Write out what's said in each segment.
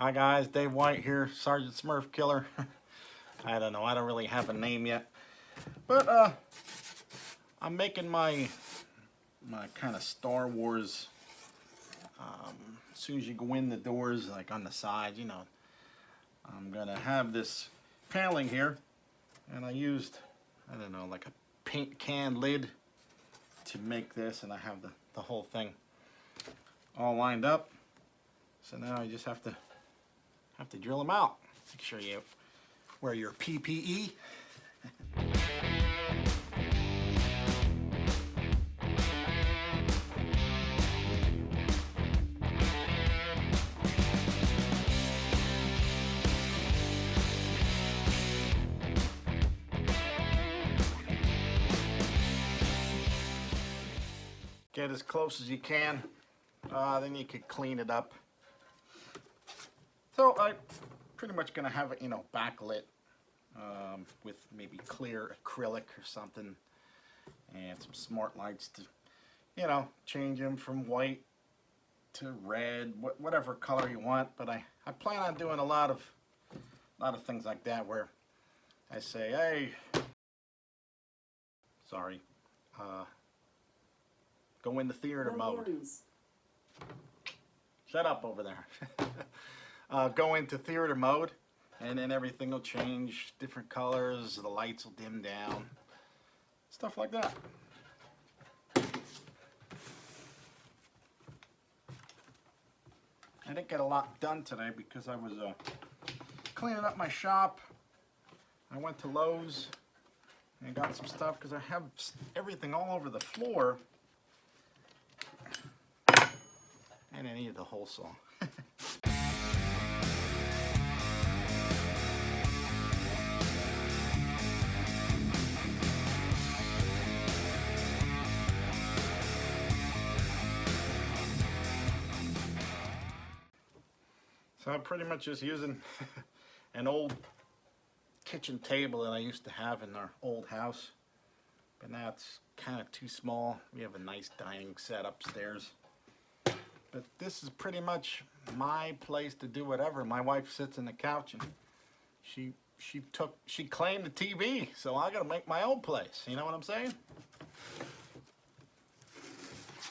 Hi guys, Dave White here, Sergeant Smurf Killer. I don't know, I don't really have a name yet. But I'm making my kind of Star Wars, as soon as you go in the doors, like on the side, you know, I'm gonna have this paneling here, and I used, I don't know, like a paint can lid to make this, and I have the whole thing all lined up. So now I just have to drill them out. Make sure you wear your PPE. Get as close as you can, then you can clean it up. So I'm pretty much gonna have it, you know, backlit with maybe clear acrylic or something, and some smart lights to, you know, change them from white to red, whatever color you want. But I plan on doing a lot of things like that, where I say, hey, sorry, go into theater mode. Shut up over there. Go into theater mode, and then everything will change, different colors, the lights will dim down, stuff like that. I didn't get a lot done today because I was cleaning up my shop. I went to Lowe's and got some stuff because I have everything all over the floor, and I needed a hole saw. So I'm pretty much just using an old kitchen table that I used to have in our old house, but now it's kind of too small. We have a nice dining set upstairs, but this is pretty much my place to do whatever. My wife sits in the couch, and she claimed the TV, so I gotta make my own place. You know what I'm saying?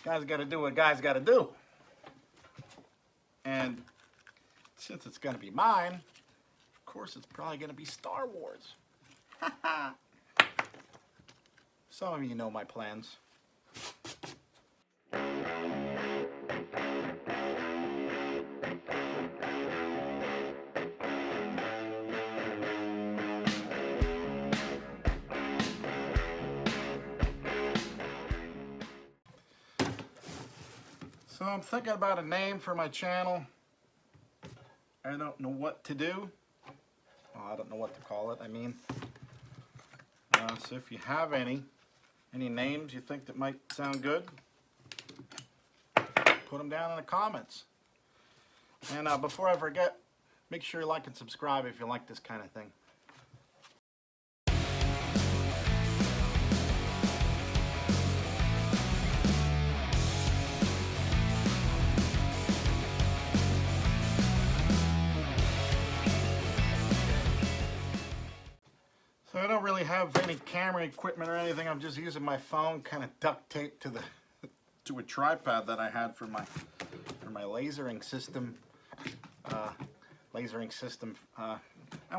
Guys gotta do what guys gotta do. And since it's gonna be mine, of course it's probably gonna be Star Wars. Some of you know my plans. So I'm thinking about a name for my channel. I don't know what to do. Well, I don't know what to call it, I mean. So if you have any names you think that might sound good, put them down in the comments. And before I forget, make sure you like and subscribe if you like this kind of thing. So I don't really have any camera equipment or anything. I'm just using my phone, kind of duct taped to a tripod that I had for my lasering system. I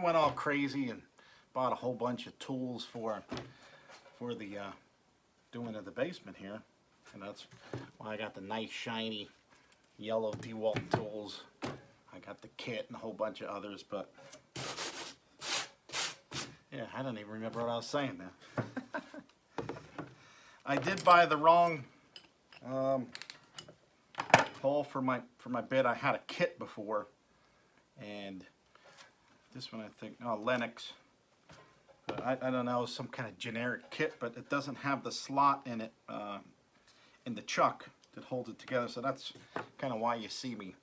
went all crazy and bought a whole bunch of tools for the doing of the basement here, and that's why I got the nice shiny yellow DeWalt tools. I got the kit and a whole bunch of others, but yeah, I don't even remember what I was saying now. I did buy the wrong hole for my bed. I had a kit before, and this one I think, oh, LENOX. I don't know, some kind of generic kit, but it doesn't have the slot in it, in the chuck that holds it together. So that's kind of why you see me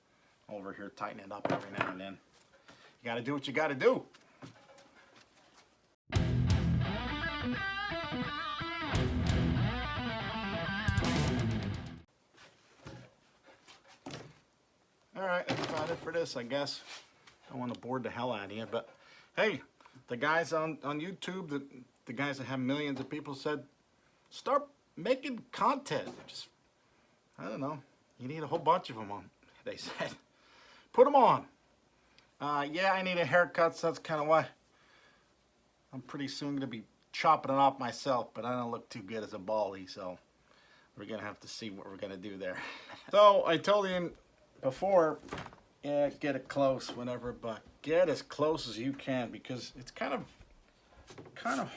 over here tightening it up every now and then. You got to do what you got to do. Alright, that's about it for for this, I guess. Don't want to bore the hell out of you, but hey, the guys on YouTube, the guys that have millions of people said, start making content. Just, I don't know, you need a whole bunch of them on, they said. Put them on. Yeah, I need a haircut, so that's kind of why I'm pretty soon going to be chopping it off myself, but I don't look too good as a baldy, so we're going to have to see what we're going to do there. So, I told you before, yeah, get it close, whatever, but get as close as you can, because it's kind of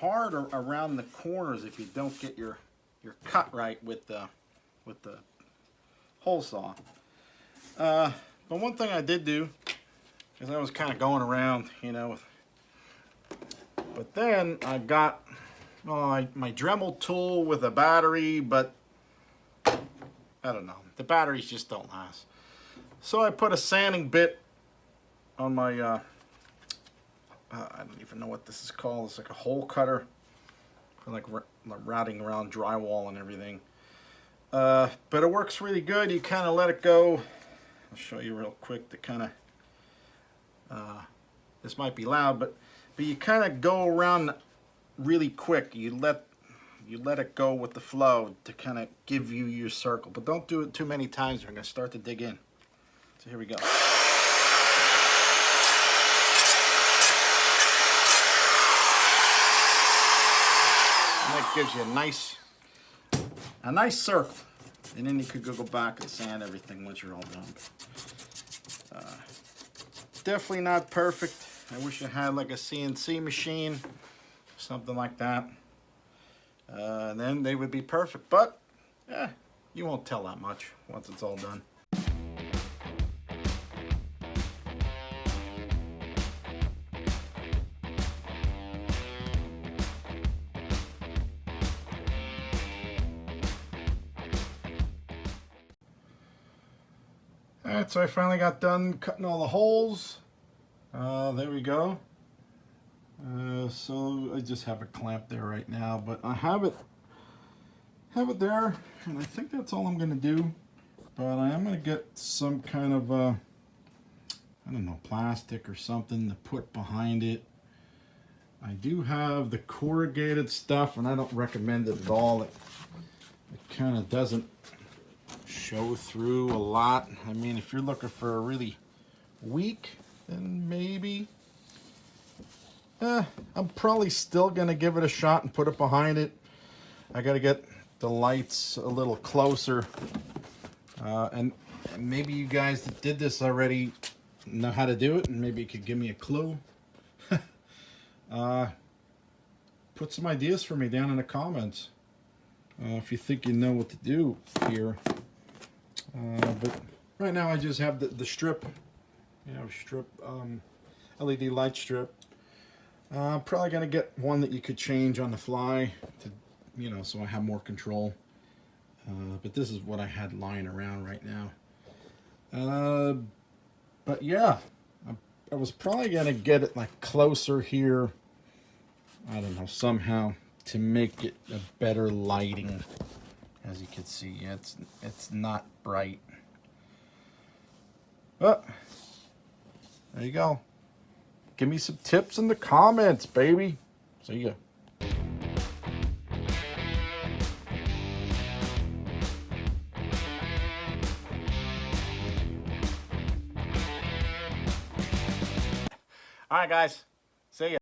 hard around the corners if you don't get your cut right with the hole saw. But one thing I did do, because I was kind of going around, you know, but then I got my Dremel tool with a battery, but I don't know, the batteries just don't last. So I put a sanding bit on my, I don't even know what this is called. It's like a hole cutter for like routing around drywall and everything. But it works really good. You kind of let it go. I'll show you real quick to kind of, this might be loud, but you kind of go around really quick. You let it go with the flow to kind of give you your circle. But don't do it too many times. We're going to start to dig in. So here we go. And that gives you a nice circle. And then you could go back and sand everything once you're all done. Definitely not perfect. I wish I had like a CNC machine, something like that. And then they would be perfect. But, yeah, you won't tell that much once it's all done. Alright, so I finally got done cutting all the holes. There we go. So I just have a clamp there right now, but I have it there, and I think that's all I'm going to do. But I am going to get some kind of, I don't know, plastic or something to put behind it. I do have the corrugated stuff, and I don't recommend it at all. It kind of doesn't show through a lot. I mean, if you're looking for a really weak, then maybe. I'm probably still gonna give it a shot and put it behind it. I gotta get the lights a little closer, and maybe you guys that did this already know how to do it, and maybe you could give me a clue. Put some ideas for me down in the comments if you think you know what to do here. But right now I just have the strip, LED light strip. I'm probably gonna get one that you could change on the fly to, you know, so I have more control. But this is what I had lying around right now. But yeah, I was probably gonna get it like closer here. I don't know, somehow to make it a better lighting. As you can see, it's not bright. But there you go. Give me some tips in the comments, baby. See ya. All right, guys. See ya.